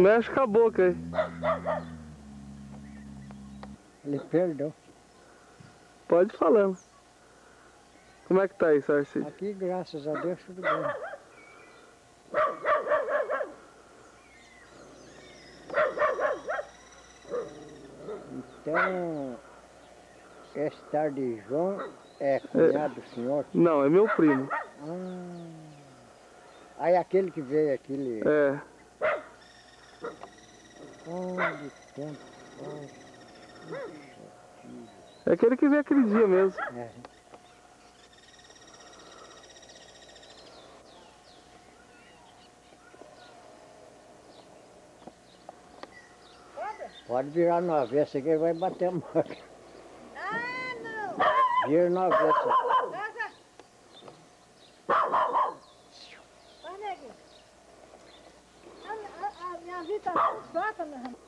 mexe com a boca aí. Ele perdeu. Pode ir falando. Como é que tá aí, Sarcísio? Aqui, graças a Deus, tudo bem. Então, esse tal de João é cunhado do senhor? Não, é meu primo. Aí aquele que veio aqui, ele... É. Onde tempo faz? É aquele que veio aquele dia mesmo. É. Pode virar no avesso aqui, ele vai bater a máquina. Ah, não! Vira no avesso. Vai, neguinho. A minha vida tá tão fraca, meu irmão.